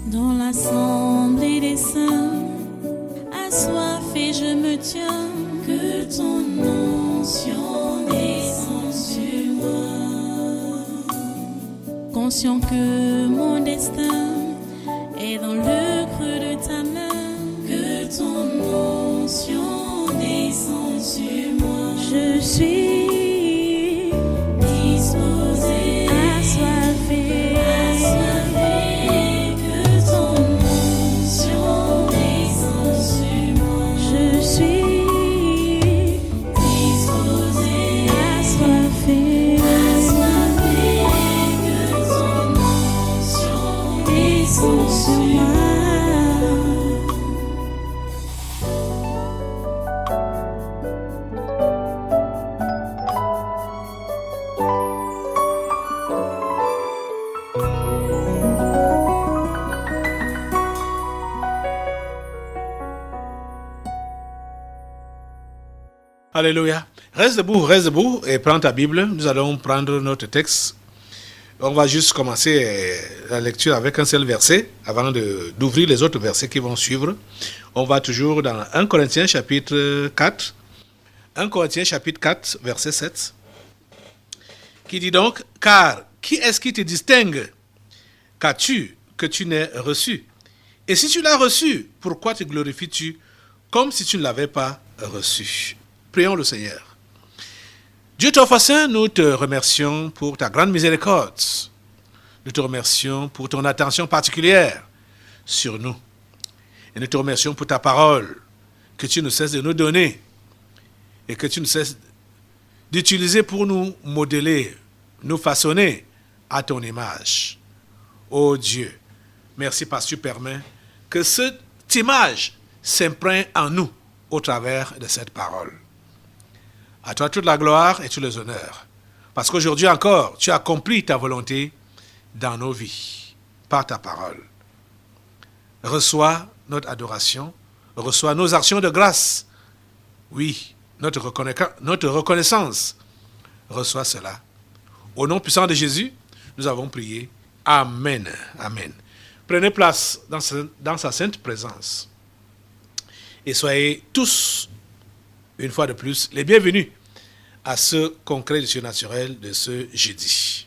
Dans l'assemblée des saints, assoiffé je me tiens, que ton onction descende sur moi. Conscient que mon destin est dans le creux de ta main, que ton onction descende sur moi. Je suis disposé, assoiffé, que ton onction descende sur moi. Je suis disposé, assoiffé, que ton onction descende sur moi. Alléluia. Reste debout et prends ta Bible. Nous allons prendre notre texte. On va juste commencer la lecture avec un seul verset avant d'ouvrir les autres versets qui vont suivre. On va toujours dans 1 Corinthiens chapitre 4. 1 Corinthiens chapitre 4, verset 7. Qui dit donc, car qui est-ce qui te distingue? Qu'as-tu que tu n'aies reçu? Et si tu l'as reçu, pourquoi te glorifies-tu comme si tu ne l'avais pas reçu? Prions le Seigneur. Dieu Tout-Puissant, nous te remercions pour ta grande miséricorde. Nous te remercions pour ton attention particulière sur nous. Et nous te remercions pour ta parole que tu ne cesses de nous donner et que tu ne cesses d'utiliser pour nous modeler, nous façonner à ton image. Ô Dieu, merci parce que tu permets que cette image s'imprègne en nous au travers de cette parole. À toi toute la gloire et tous les honneurs. Parce qu'aujourd'hui encore, tu accomplis ta volonté dans nos vies, par ta parole. Reçois notre adoration, reçois nos actions de grâce. Oui, notre reconnaissance. Reçois cela. Au nom puissant de Jésus, nous avons prié. Amen. Amen. Prenez place dans sa sainte présence. Et soyez tous, une fois de plus, les bienvenus à ce concret du surnaturel de ce jeudi.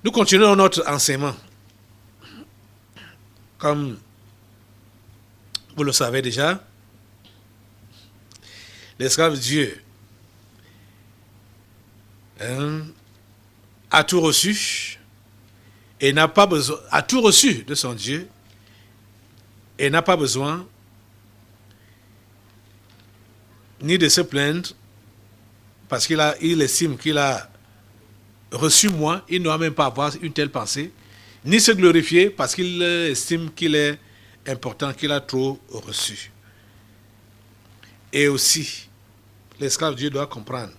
Nous continuons notre enseignement. Comme vous le savez déjà, l'esclave de Dieu a tout reçu et n'a pas besoin, a tout reçu de son Dieu et n'a pas besoin ni de se plaindre parce qu'il estime qu'il a reçu moins, il ne doit même pas avoir une telle pensée, ni se glorifier parce qu'il estime qu'il est important, qu'il a trop reçu. Et aussi, l'esclave de Dieu doit comprendre,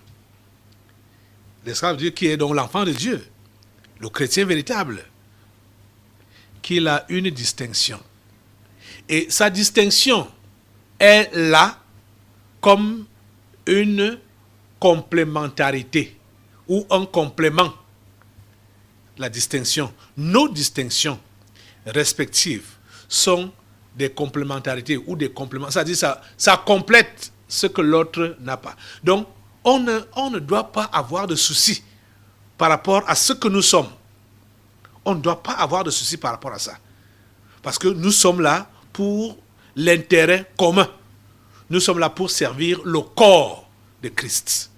l'esclave de Dieu qui est donc l'enfant de Dieu, le chrétien véritable, qu'il a une distinction. Et sa distinction est là comme une complémentarité ou un complément. La distinction, nos distinctions respectives sont des complémentarités ou des compléments. C'est-à-dire ça complète ce que l'autre n'a pas. Donc, on ne doit pas avoir de soucis par rapport à ce que nous sommes. On ne doit pas avoir de soucis par rapport à ça. Parce que nous sommes là pour l'intérêt commun. Nous sommes là pour servir le corps de Christ.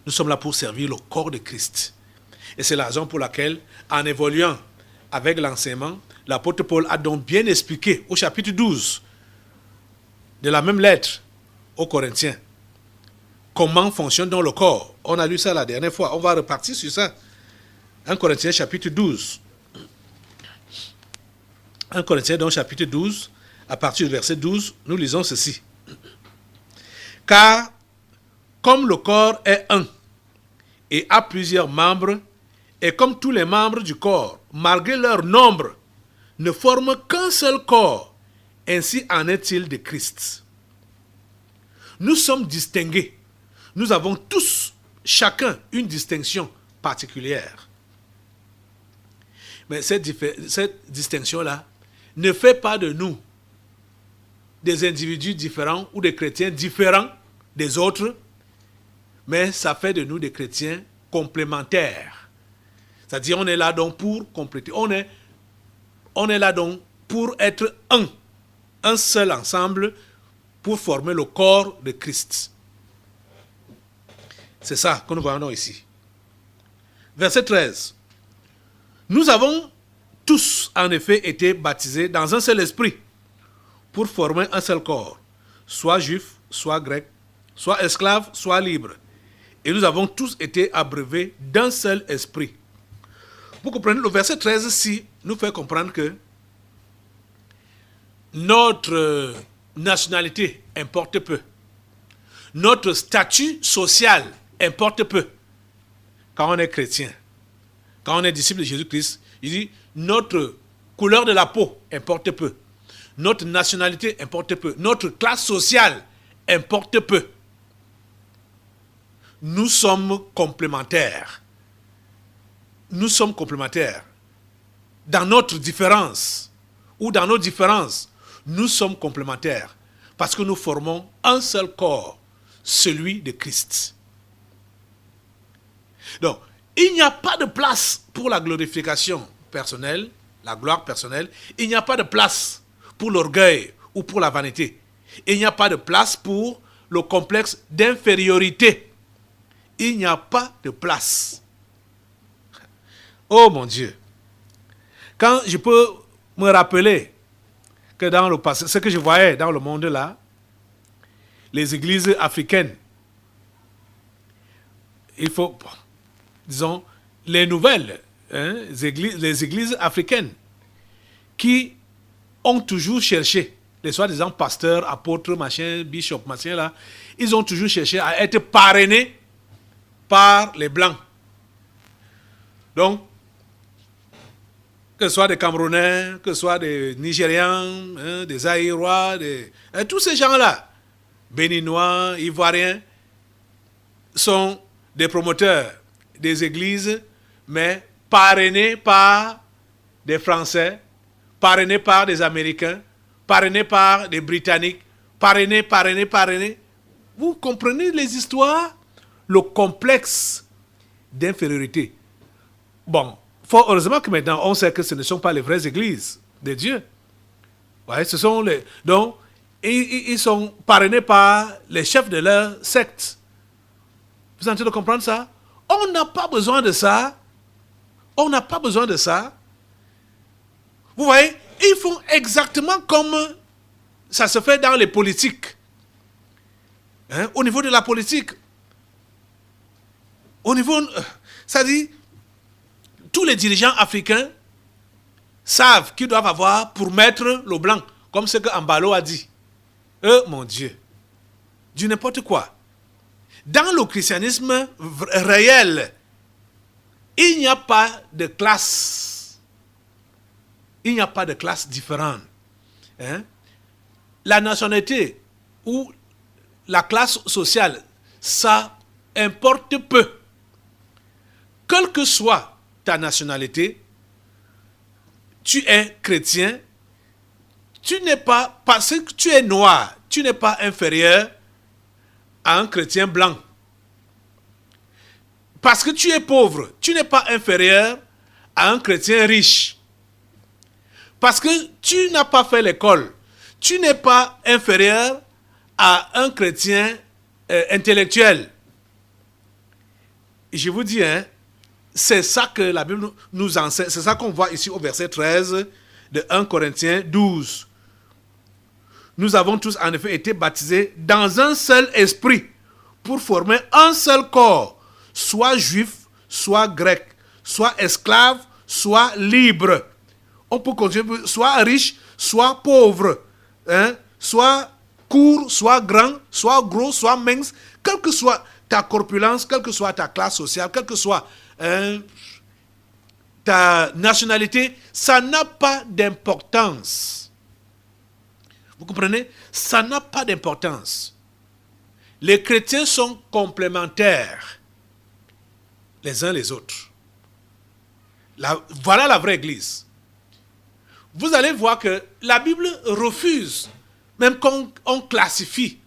Nous sommes là pour servir le corps de Christ. Et c'est la raison pour laquelle, en évoluant avec l'enseignement, l'apôtre Paul a donc bien expliqué au chapitre 12 de la même lettre aux Corinthiens comment fonctionne donc le corps. On a lu ça la dernière fois. On va repartir sur ça. 1 Corinthiens chapitre 12. 1 Corinthiens donc chapitre 12. À partir du verset 12, nous lisons ceci. Car, comme le corps est un et a plusieurs membres, et comme tous les membres du corps, malgré leur nombre, ne forment qu'un seul corps, ainsi en est-il de Christ. Nous sommes distingués. Nous avons tous, chacun, une distinction particulière. Mais cette distinction-là ne fait pas de nous des individus différents ou des chrétiens différents des autres, mais ça fait de nous des chrétiens complémentaires. C'est-à-dire, on est là donc pour compléter. On est là donc pour être un seul ensemble pour former le corps de Christ. C'est ça que nous voyons ici. Verset 13. Nous avons tous, en effet, été baptisés dans un seul esprit pour former un seul corps, soit juif, soit grec, soit esclave, soit libre. Et nous avons tous été abreuvés d'un seul esprit. Vous comprenez, le verset 13 ici nous fait comprendre que notre nationalité importe peu. Notre statut social importe peu. Quand on est chrétien, quand on est disciple de Jésus-Christ, il dit notre couleur de la peau importe peu. Notre nationalité importe peu. Notre classe sociale importe peu. Nous sommes complémentaires. Nous sommes complémentaires. Dans notre différence, ou dans nos différences, nous sommes complémentaires. Parce que nous formons un seul corps, celui de Christ. Donc, il n'y a pas de place pour la glorification personnelle, la gloire personnelle. Il n'y a pas de place pour l'orgueil ou pour la vanité. Il n'y a pas de place pour le complexe d'infériorité. Il n'y a pas de place. Oh mon Dieu. Quand je peux me rappeler que dans le passé, ce que je voyais dans le monde là, les églises africaines, il faut, disons, les nouvelles, les églises africaines qui ont toujours cherché, les soi-disant pasteurs, apôtres, machin, bishops, machin là, ils ont toujours cherché à être parrainés par les Blancs. Donc, que ce soit des Camerounais, que ce soit des Nigérians, des Zaïrois, tous ces gens-là, Béninois, Ivoiriens, sont des promoteurs des églises, mais parrainés par des Français, parrainés par des Américains, parrainés par des Britanniques, parrainés. Vous comprenez les histoires? Le complexe d'infériorité. Bon, fort heureusement que maintenant, on sait que ce ne sont pas les vraies églises de Dieu. Ouais, ce sont les... Donc, ils sont parrainés par les chefs de leur secte. Vous êtes en train de comprendre ça? On n'a pas besoin de ça. On n'a pas besoin de ça. Vous voyez, ils font exactement comme ça se fait dans les politiques. Au niveau de la politique. Au niveau... ça dit, tous les dirigeants africains savent qu'ils doivent avoir pour maître le blanc, comme ce que Ambalo a dit. Mon Dieu, du n'importe quoi. Dans le christianisme réel, il n'y a pas de classe. Il n'y a pas de classe différente. La nationalité ou la classe sociale, ça importe peu. Quelle que soit ta nationalité, tu es chrétien, tu n'es pas, parce que tu es noir, tu n'es pas inférieur à un chrétien blanc. Parce que tu es pauvre, tu n'es pas inférieur à un chrétien riche. Parce que tu n'as pas fait l'école, tu n'es pas inférieur à un chrétien intellectuel. Et je vous dis, c'est ça que la Bible nous enseigne, c'est ça qu'on voit ici au verset 13 de 1 Corinthiens 12. Nous avons tous en effet été baptisés dans un seul esprit pour former un seul corps, soit juif, soit grec, soit esclave, soit libre. On peut continuer, soit riche, soit pauvre, soit court, soit grand, soit gros, soit mince, quelle que soit ta corpulence, quelle que soit ta classe sociale, quelle que soit ta nationalité, ça n'a pas d'importance. Vous comprenez? Ça n'a pas d'importance. Les chrétiens sont complémentaires les uns les autres. Voilà la vraie église. Vous allez voir que la Bible refuse, même quand on classifie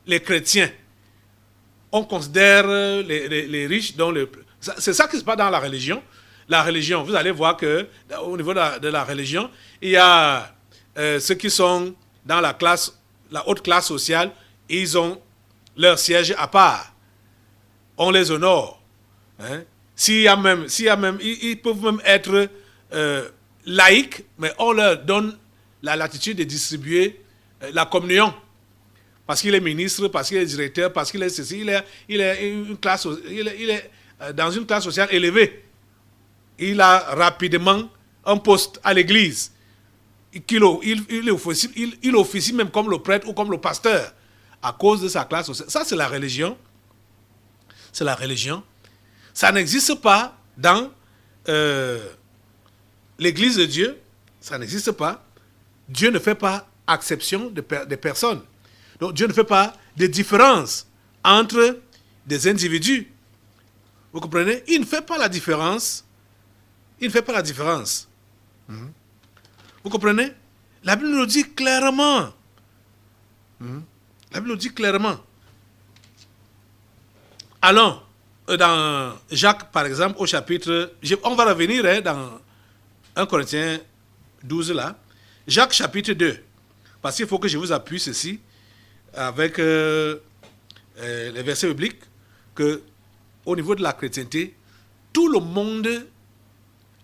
les chrétiens, on considère les riches, c'est ça qui se passe dans la religion. La religion, vous allez voir que au niveau de la religion, il y a ceux qui sont dans la haute classe sociale, ils ont leur siège à part. On les honore. Hein? Ils peuvent même être laïcs, mais on leur donne la latitude de distribuer la communion. Parce qu'il est ministre, parce qu'il est directeur, parce qu'il est ceci, il est dans une classe sociale élevée. Il a rapidement un poste à l'église. Il officie même comme le prêtre ou comme le pasteur à cause de sa classe sociale. Ça, c'est la religion. C'est la religion. Ça n'existe pas dans l'église de Dieu. Ça n'existe pas. Dieu ne fait pas exception des personnes. Donc Dieu ne fait pas de différence entre des individus. Vous comprenez? Il ne fait pas la différence. Il ne fait pas la différence. Vous comprenez? La Bible nous dit clairement. La Bible nous dit clairement. Allons dans Jacques, par exemple, au chapitre... On va revenir dans 1 Corinthiens 12, là. Jacques, chapitre 2. Parce qu'il faut que je vous appuie ceci avec les versets bibliques, que au niveau de la chrétienté, tout le monde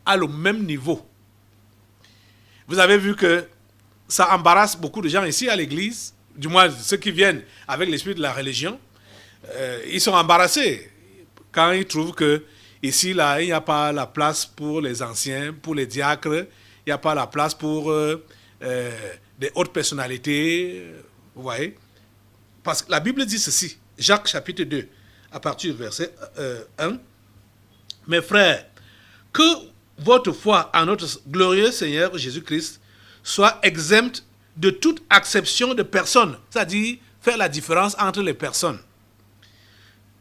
a le même niveau. Vous avez vu que ça embarrasse beaucoup de gens ici à l'église, du moins ceux qui viennent avec l'esprit de la religion. Ils sont embarrassés quand ils trouvent que ici, là, il n'y a pas la place pour les anciens, pour les diacres, il n'y a pas la place pour des hautes personnalités, vous voyez. Parce que la Bible dit ceci, Jacques chapitre 2, à partir du verset 1. Mes frères, que votre foi en notre glorieux Seigneur Jésus-Christ soit exempte de toute acception de personne, c'est-à-dire faire la différence entre les personnes.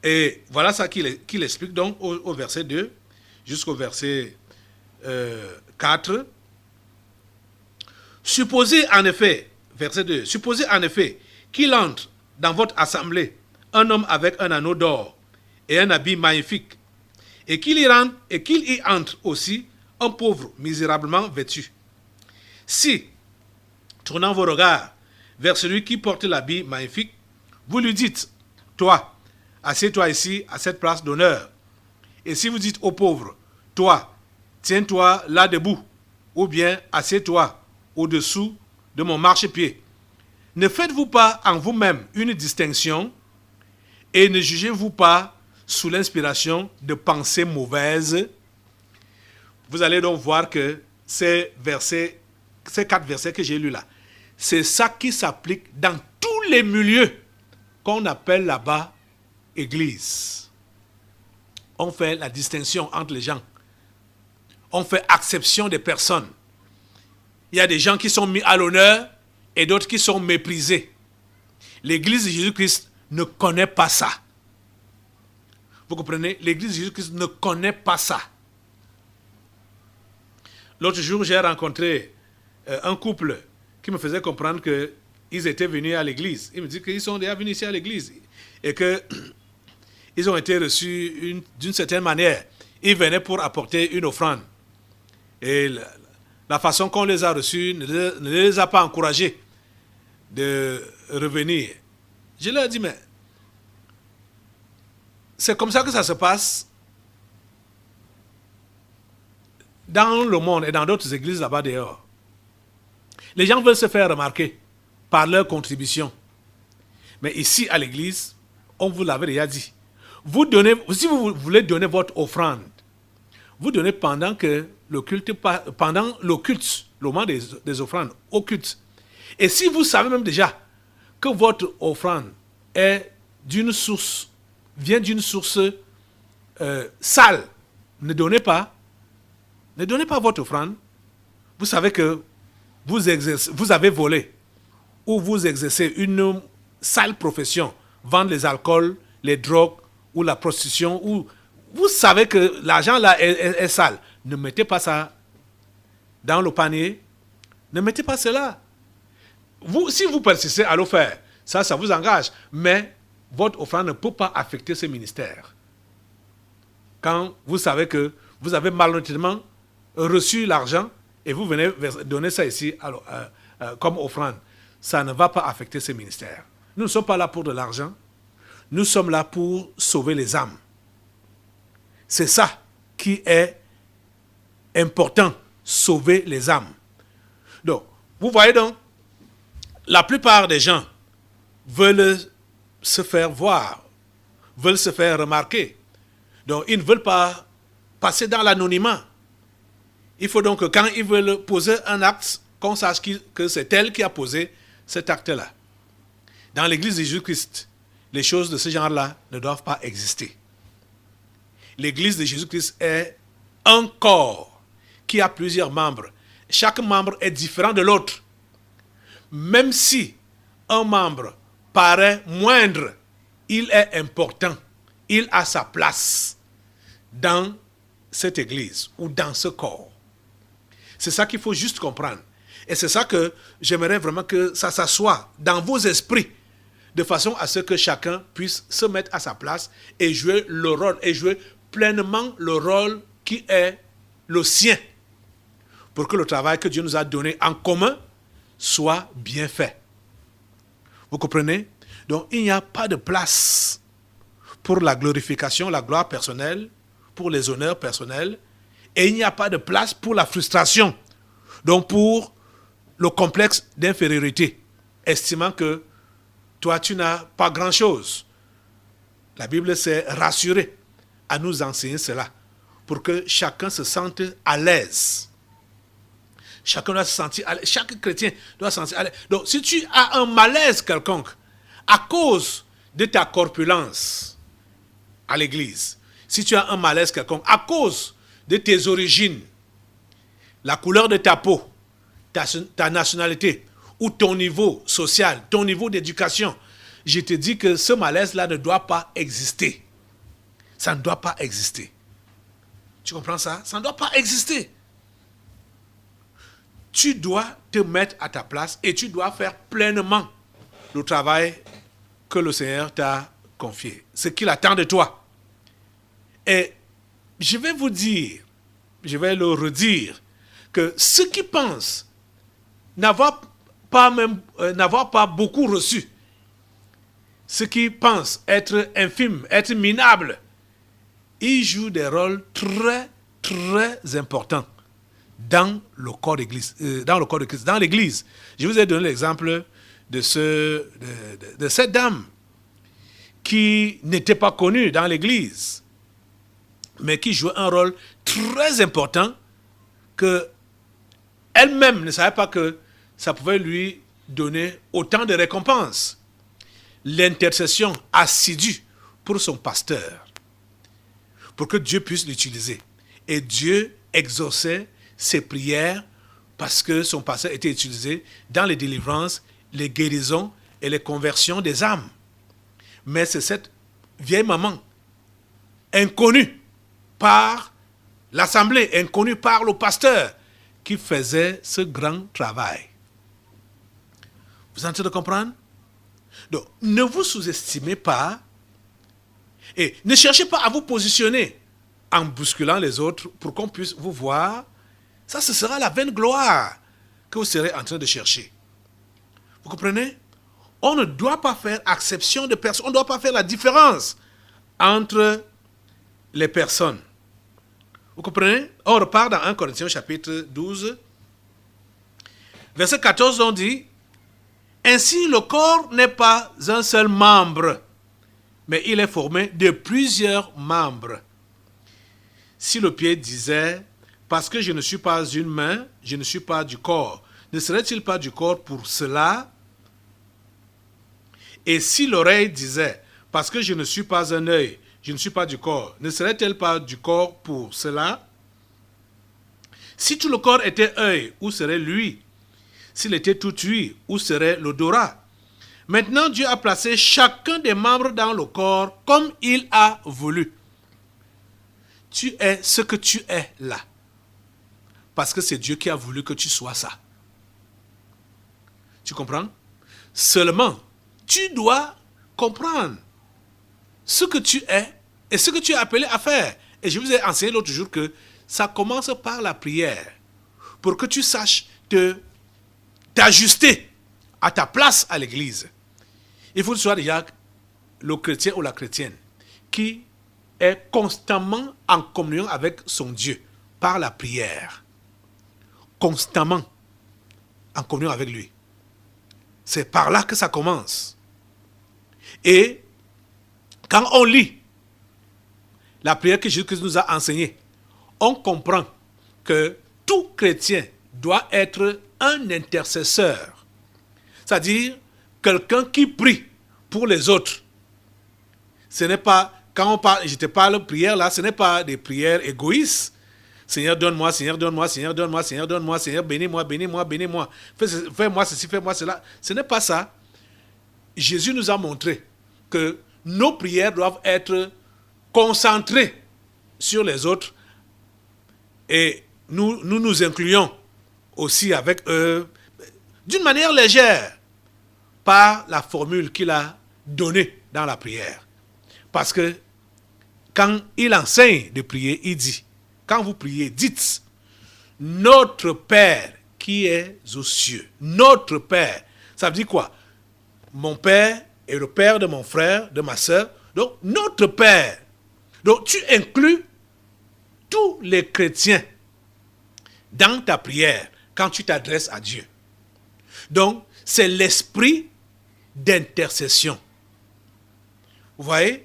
Et voilà ça qu'il explique donc au verset 2 jusqu'au verset 4. Supposez en effet, verset 2, supposez en effet qu'il entre dans votre assemblée un homme avec un anneau d'or et un habit magnifique, et qu'il y entre aussi un pauvre misérablement vêtu. Si, tournant vos regards vers celui qui porte l'habit magnifique, vous lui dites, toi, assieds-toi ici à cette place d'honneur. Et si vous dites au pauvre, toi, tiens-toi là debout, ou bien assieds-toi au-dessous de mon marchepied. Ne faites-vous pas en vous-même une distinction et ne jugez-vous pas sous l'inspiration de pensées mauvaises. Vous allez donc voir que ces 4 versets que j'ai lus là, c'est ça qui s'applique dans tous les milieux qu'on appelle là-bas église. On fait la distinction entre les gens. On fait acception des personnes. Il y a des gens qui sont mis à l'honneur et d'autres qui sont méprisés. L'église de Jésus-Christ ne connaît pas ça. Vous comprenez? L'église de Jésus-Christ ne connaît pas ça. L'autre jour, j'ai rencontré un couple qui me faisait comprendre qu'ils étaient venus à l'église. Ils me disent qu'ils sont déjà venus ici à l'église et qu'ils ont été reçus d'une certaine manière. Ils venaient pour apporter une offrande. Et la façon qu'on les a reçus ne les a pas encouragés de revenir. Je leur ai dit, mais c'est comme ça que ça se passe dans le monde et dans d'autres églises là-bas dehors. Les gens veulent se faire remarquer par leur contribution. Mais ici à l'église, on vous l'avait déjà dit. Si vous voulez donner votre offrande, vous donnez pendant le culte, le moment des offrandes, au culte. Et si vous savez même déjà que votre offrande vient d'une source sale, ne donnez pas votre offrande. Vous savez que vous avez volé ou vous exercez une sale profession, vendre les alcools, les drogues ou la prostitution, ou vous savez que l'argent là est sale. ne mettez pas ça dans le panier. Ne mettez pas cela. Si vous persistez à le faire, ça vous engage. Mais votre offrande ne peut pas affecter ce ministère. Quand vous savez que vous avez malhonnêtement reçu l'argent et vous venez donner ça ici comme offrande, ça ne va pas affecter ce ministère. Nous ne sommes pas là pour de l'argent. Nous sommes là pour sauver les âmes. C'est ça qui est important, sauver les âmes. Donc, vous voyez donc, la plupart des gens veulent se faire voir, veulent se faire remarquer. Donc, ils ne veulent pas passer dans l'anonymat. Il faut donc que quand ils veulent poser un acte, qu'on sache que c'est elle qui a posé cet acte-là. Dans l'église de Jésus-Christ, les choses de ce genre-là ne doivent pas exister. L'église de Jésus-Christ est un corps qui a plusieurs membres. Chaque membre est différent de l'autre. Même si un membre paraît moindre, il est important. Il a sa place dans cette église ou dans ce corps. C'est ça qu'il faut juste comprendre. Et c'est ça que j'aimerais vraiment que ça s'assoie dans vos esprits, de façon à ce que chacun puisse se mettre à sa place et jouer le rôle, et jouer pleinement le rôle qui est le sien, pour que le travail que Dieu nous a donné en commun soit bien fait. Vous comprenez? Donc il n'y a pas de place pour la glorification, la gloire personnelle, pour les honneurs personnels, et il n'y a pas de place pour la frustration, donc pour le complexe d'infériorité, estimant que toi tu n'as pas grand-chose. La Bible s'est rassurée à nous enseigner cela, pour que chacun se sente à l'aise. Chacun doit se sentir à l'aise. Chaque chrétien doit se sentir à l'aise. Donc si tu as un malaise quelconque à cause de ta corpulence à l'église, si tu as un malaise quelconque à cause de tes origines, la couleur de ta peau, ta nationalité ou ton niveau social, ton niveau d'éducation, je te dis que ce malaise-là ne doit pas exister. Ça ne doit pas exister. Tu comprends ça? Ça ne doit pas exister. Tu dois te mettre à ta place et tu dois faire pleinement le travail que le Seigneur t'a confié, ce qu'il attend de toi. Et je vais vous dire, je vais le redire, que ceux qui pensent n'avoir pas beaucoup reçu, ceux qui pensent être infimes, être minables, ils jouent des rôles très, très importants dans le corps d'église, dans l'église. Je vous ai donné l'exemple de cette dame qui n'était pas connue dans l'église, mais qui jouait un rôle très important, que elle-même ne savait pas que ça pouvait lui donner autant de récompenses. L'intercession assidue pour son pasteur, pour que Dieu puisse l'utiliser. Et Dieu exauçait ses prières parce que son pasteur était utilisé dans les délivrances, les guérisons et les conversions des âmes. Mais c'est cette vieille maman, inconnue par l'assemblée, inconnue par le pasteur, qui faisait ce grand travail. Vous êtes en train de comprendre? Donc, ne vous sous-estimez pas et ne cherchez pas à vous positionner en bousculant les autres pour qu'on puisse vous voir. Ça, ce sera la vaine gloire que vous serez en train de chercher. Vous comprenez? On ne doit pas faire exception de personnes. On ne doit pas faire la différence entre les personnes. Vous comprenez? On repart dans 1 Corinthiens chapitre 12. Verset 14, on dit: ainsi, le corps n'est pas un seul membre, mais il est formé de plusieurs membres. Si le pied disait: parce que je ne suis pas une main, je ne suis pas du corps, ne serait-il pas du corps pour cela? Et si l'oreille disait: parce que je ne suis pas un œil, je ne suis pas du corps, ne serait-elle pas du corps pour cela? Si tout le corps était œil, où serait l'ouïe? S'il était tout ouïe, où serait l'odorat? Maintenant, Dieu a placé chacun des membres dans le corps comme il a voulu. Tu es ce que tu es là. parce que c'est Dieu qui a voulu que tu sois ça. Tu comprends? Seulement, tu dois comprendre ce que tu es et ce que tu es appelé à faire. Et je vous ai enseigné l'autre jour que ça commence par la prière pour que tu saches t'ajuster à ta place à l'église. Il faut que tu sois déjà le chrétien ou la chrétienne qui est constamment en communion avec son Dieu par la prière. Constamment en communion avec lui. C'est par là que ça commence. Et quand on lit la prière que Jésus-Christ nous a enseignée, on comprend que tout chrétien doit être un intercesseur. C'est-à-dire quelqu'un qui prie pour les autres. Ce n'est pas, quand on parle, je te parle de prière là, ce n'est pas des prières égoïstes. Seigneur, donne-moi, Seigneur, donne-moi, Seigneur, donne-moi, Seigneur, donne-moi, Seigneur, bénis-moi, bénis-moi, bénis-moi. Fais-moi ceci, fais-moi cela. Ce n'est pas ça. Jésus nous a montré que nos prières doivent être concentrées sur les autres et nous incluons aussi avec eux d'une manière légère par la formule qu'il a donnée dans la prière. Parce que quand il enseigne de prier, il dit, quand vous priez, dites, notre Père qui est aux cieux. Notre Père. Ça veut dire quoi? Mon Père est le Père de mon frère, de ma soeur. Donc, notre Père. Donc, tu inclus tous les chrétiens dans ta prière quand tu t'adresses à Dieu. Donc, c'est l'esprit d'intercession. Vous voyez?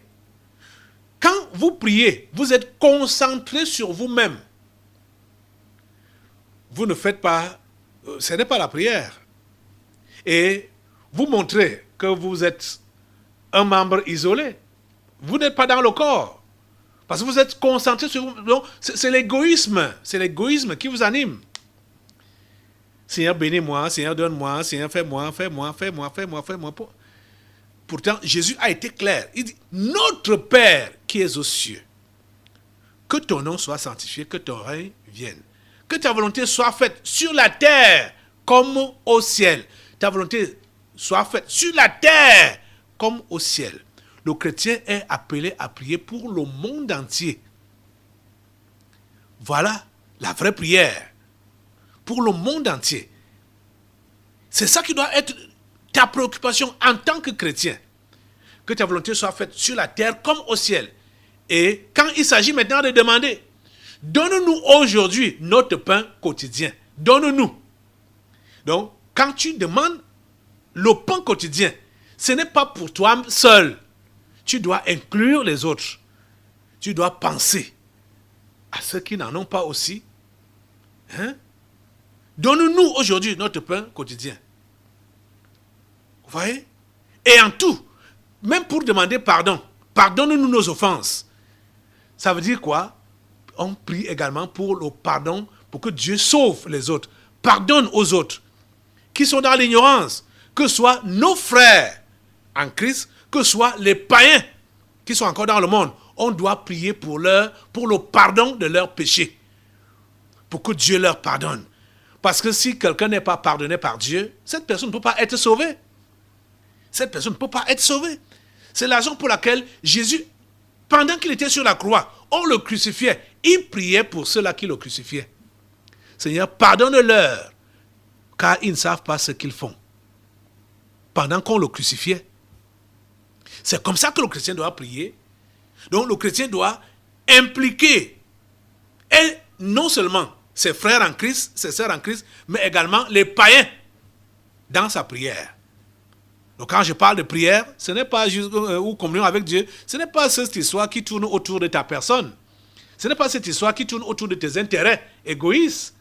Quand vous priez, vous êtes concentré sur vous-même. Vous ne faites pas, ce n'est pas la prière. Et vous montrez que vous êtes un membre isolé. Vous n'êtes pas dans le corps. Parce que vous êtes concentré sur vous. Donc, c'est l'égoïsme. C'est l'égoïsme qui vous anime. Seigneur, bénis-moi. Seigneur, donne-moi. Seigneur, fais-moi, fais-moi, fais-moi, fais-moi, fais-moi. Pourtant, Jésus a été clair. Il dit, notre Père qui est aux cieux, que ton nom soit sanctifié, que ton règne vienne. Que ta volonté soit faite sur la terre comme au ciel. Ta volonté soit faite sur la terre comme au ciel. Le chrétien est appelé à prier pour le monde entier. Voilà la vraie prière. Pour le monde entier. C'est ça qui doit être ta préoccupation en tant que chrétien. Que ta volonté soit faite sur la terre comme au ciel. Et quand il s'agit maintenant de demander, donne-nous aujourd'hui notre pain quotidien. Donne-nous. Donc, quand tu demandes le pain quotidien, ce n'est pas pour toi seul. Tu dois inclure les autres. Tu dois penser à ceux qui n'en ont pas aussi. Hein? Donne-nous aujourd'hui notre pain quotidien. Vous voyez? Et en tout, même pour demander pardon, pardonne-nous nos offenses. Ça veut dire quoi? On prie également pour le pardon, pour que Dieu sauve les autres. Pardonne aux autres qui sont dans l'ignorance, que ce soit nos frères en Christ, que ce soit les païens qui sont encore dans le monde. On doit prier pour le pardon de leurs péchés, pour que Dieu leur pardonne. Parce que si quelqu'un n'est pas pardonné par Dieu, cette personne ne peut pas être sauvée. Cette personne ne peut pas être sauvée. C'est la raison pour laquelle Jésus, pendant qu'il était sur la croix, on le crucifiait. Il priait pour ceux-là qui le crucifiaient. Seigneur, pardonne-leur, car ils ne savent pas ce qu'ils font. Pendant qu'on le crucifiait. C'est comme ça que le chrétien doit prier. Donc le chrétien doit impliquer, et non seulement ses frères en Christ, ses sœurs en Christ, mais également les païens dans sa prière. Donc quand je parle de prière, ce n'est pas juste ou communion avec Dieu, ce n'est pas cette histoire qui tourne autour de ta personne. Ce n'est pas cette histoire qui tourne autour de tes intérêts égoïstes.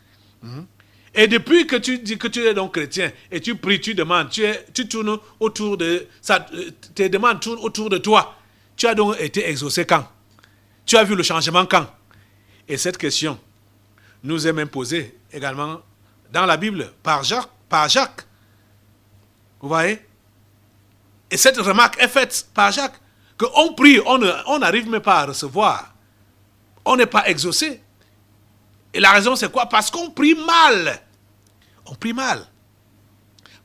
Et depuis que tu dis que tu es donc chrétien, et tu pries, tu demandes, tu tournes autour de ça, tes demandes tournent autour de toi. Tu as donc été exaucé quand? Tu as vu le changement quand? Et cette question nous est même posée également dans la Bible par Jacques. Vous voyez? Et cette remarque est faite par Jacques, qu'on prie, on n'arrive même pas à recevoir. On n'est pas exaucé. Et la raison, c'est quoi? Parce qu'on prie mal. On prie mal.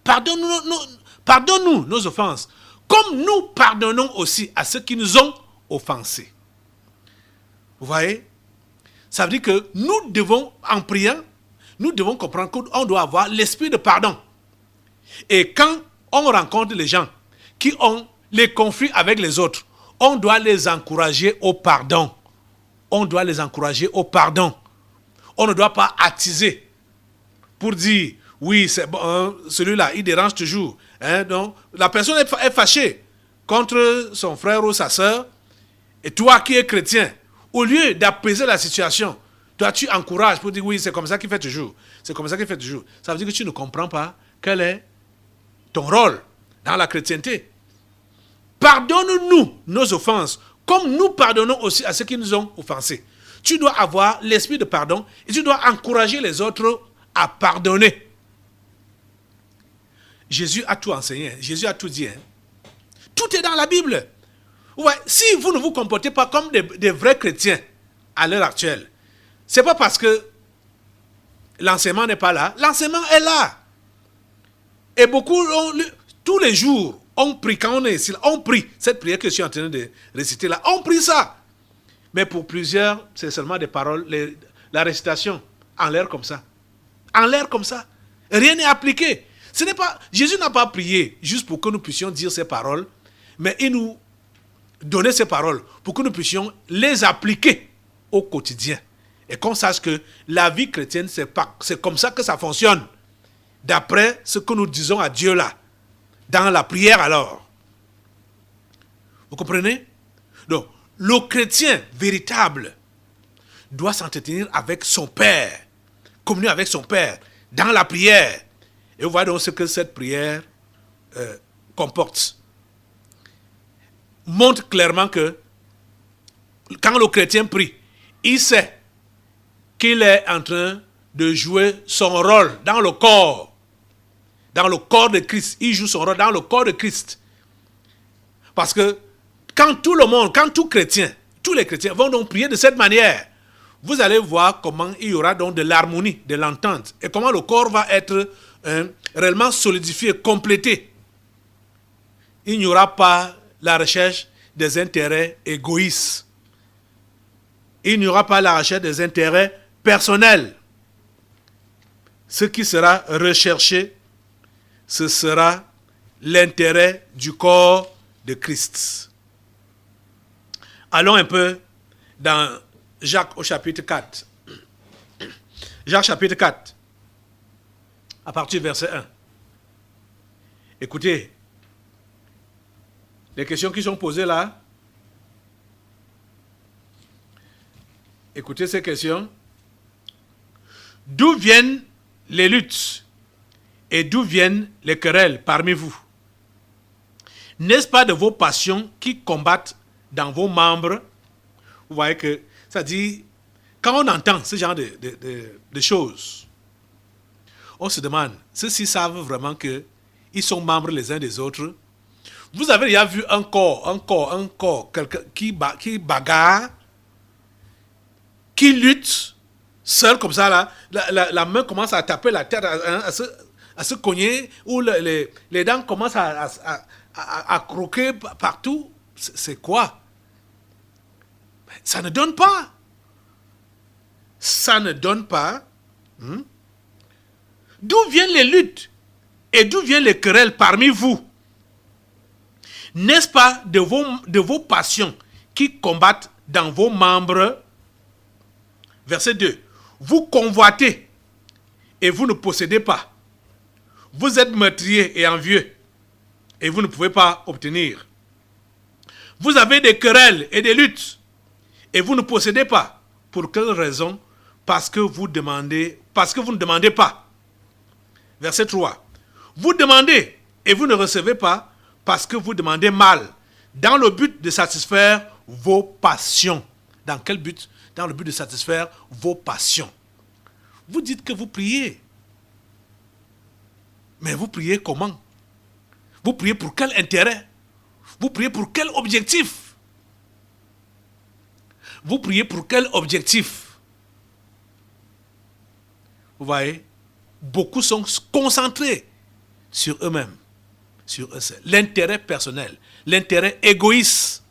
Pardonne-nous nos offenses, comme nous pardonnons aussi à ceux qui nous ont offensés. Vous voyez? Ça veut dire que nous devons, en priant, nous devons comprendre qu'on doit avoir l'esprit de pardon. Et quand on rencontre les gens qui ont les conflits avec les autres, on doit les encourager au pardon. On doit les encourager au pardon. On ne doit pas attiser pour dire, oui, c'est bon, celui-là, il dérange toujours. Donc, la personne est fâchée contre son frère ou sa soeur, et toi qui es chrétien, au lieu d'apaiser la situation, toi tu encourages pour dire, oui, c'est comme ça qu'il fait toujours. C'est comme ça qu'il fait toujours. Ça veut dire que tu ne comprends pas quel est ton rôle dans la chrétienté. Pardonne-nous nos offenses, comme nous pardonnons aussi à ceux qui nous ont offensés. Tu dois avoir l'esprit de pardon et tu dois encourager les autres à pardonner. Jésus a tout enseigné, Jésus a tout dit. Tout est dans la Bible. Ouais, si vous ne vous comportez pas comme des vrais chrétiens à l'heure actuelle, c'est pas parce que l'enseignement n'est pas là. L'enseignement est là. Et beaucoup, tous les jours, on prie. Quand on est ici, on prie. Cette prière que je suis en train de réciter là, on prie ça. Mais pour plusieurs, c'est seulement des paroles, la récitation, en l'air comme ça. En l'air comme ça. Rien n'est appliqué. Jésus n'a pas prié juste pour que nous puissions dire ces paroles, mais il nous donnait ces paroles pour que nous puissions les appliquer au quotidien. Et qu'on sache que la vie chrétienne, c'est comme ça que ça fonctionne. D'après ce que nous disons à Dieu là. Dans la prière alors. Vous comprenez? Donc, le chrétien véritable doit s'entretenir avec son Père, communier avec son Père dans la prière. Et vous voyez donc ce que cette prière comporte. Montre clairement que quand le chrétien prie, il sait qu'il est en train de jouer son rôle dans le corps. Dans le corps de Christ. Il joue son rôle dans le corps de Christ. Parce que quand tout le monde, quand tous les chrétiens vont donc prier de cette manière, vous allez voir comment il y aura donc de l'harmonie, de l'entente. Et comment le corps va être réellement solidifié, complété. Il n'y aura pas la recherche des intérêts égoïstes. Il n'y aura pas la recherche des intérêts personnels. Ce qui sera recherché, ce sera l'intérêt du corps de Christ. Allons un peu dans Jacques au chapitre 4. Jacques chapitre 4, à partir du verset 1. Écoutez, les questions qui sont posées là, écoutez ces questions. D'où viennent les luttes et d'où viennent les querelles parmi vous? N'est-ce pas de vos passions qui combattent dans vos membres? Vous voyez que ça dit, quand on entend ce genre de choses, on se demande, ceux-ci savent vraiment qu'ils sont membres les uns des autres. Vous avez déjà vu un corps, quelqu'un qui bagarre, qui lutte, seul comme ça, là, la main commence à taper la tête, à se cogner, ou les dents commencent à croquer partout. C'est quoi? Ça ne donne pas. Ça ne donne pas. D'où viennent les luttes et d'où viennent les querelles parmi vous? N'est-ce pas de vos passions qui combattent dans vos membres? Verset 2. Vous convoitez et vous ne possédez pas. Vous êtes meurtriers et envieux et vous ne pouvez pas obtenir. Vous avez des querelles et des luttes et vous ne possédez pas. Pour quelle raison? Parce que vous ne demandez pas. Verset 3. Vous demandez et vous ne recevez pas parce que vous demandez mal, dans le but de satisfaire vos passions. Dans quel but? Dans le but de satisfaire vos passions. Vous dites que vous priez. Mais vous priez comment? Vous priez pour quel intérêt? Vous priez pour quel objectif? Vous priez pour quel objectif? vous voyez, beaucoup sont concentrés sur eux-mêmes, sur eux seuls. L'intérêt personnel, l'intérêt égoïste.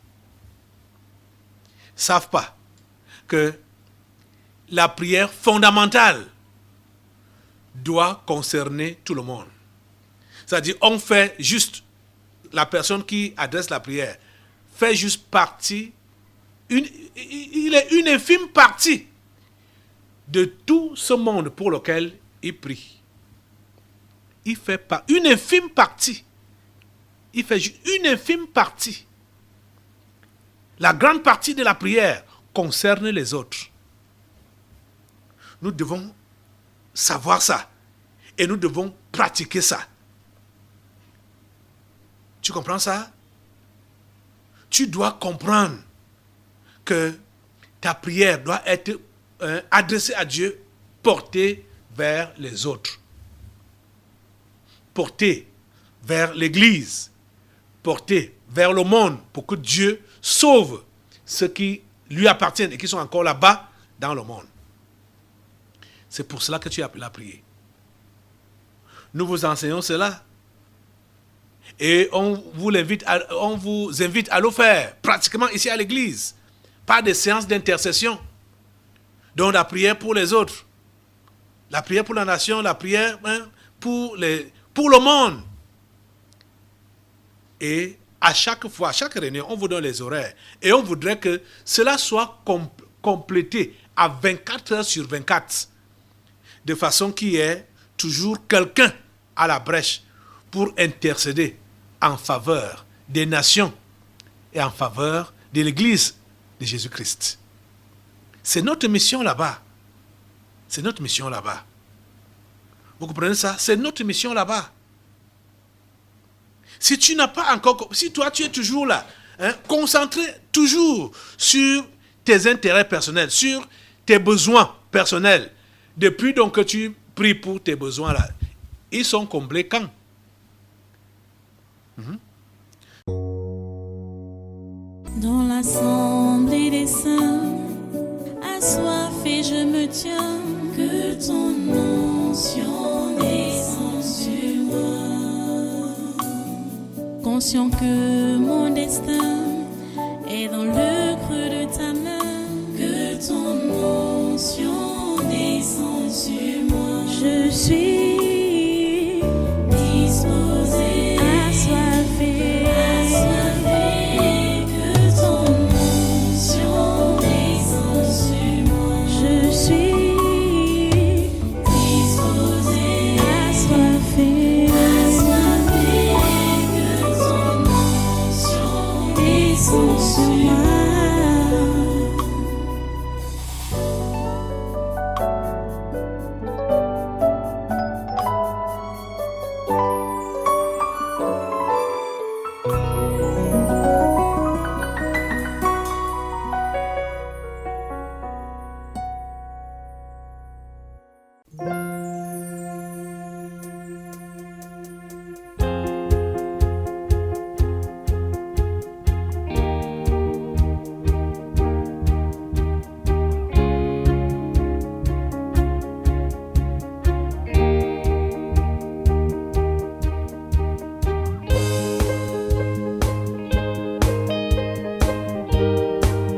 Ils ne savent pas que la prière fondamentale doit concerner tout le monde. C'est-à-dire, on fait juste, la personne qui adresse la prière fait juste partie, il est une infime partie de tout ce monde pour lequel il prie. Il fait pas une infime partie. Il fait juste une infime partie. La grande partie de la prière concerne les autres. Nous devons savoir ça. Et nous devons pratiquer ça. Tu comprends ça? Tu dois comprendre que ta prière doit être adressée à Dieu, portée vers les autres. Portée vers l'Église. Portée vers le monde pour que Dieu sauve ceux qui lui appartiennent et qui sont encore là-bas dans le monde. C'est pour cela que tu es appelé à prier. Nous vous enseignons cela. Et on vous invite à le faire pratiquement ici à l'église. Par des séances d'intercession. Donc la prière pour les autres. La prière pour la nation, la prière pour le monde. Et à chaque fois, à chaque réunion, on vous donne les horaires. Et on voudrait que cela soit complété à 24 heures sur 24. De façon qu'il y ait toujours quelqu'un à la brèche pour intercéder en faveur des nations et en faveur de l'Église de Jésus-Christ. C'est notre mission là-bas. C'est notre mission là-bas. Vous comprenez ça? C'est notre mission là-bas. Si tu n'as pas encore... Si toi, tu es toujours là, concentré toujours sur tes intérêts personnels, sur tes besoins personnels, depuis donc que tu pries pour tes besoins là, ils sont comblés quand? Dans l'assemblée des saints, assoiffé je me tiens, que ton onction descende sur moi. Conscient que mon destin est dans le creux de ta main, que ton onction descende sur moi. Je suis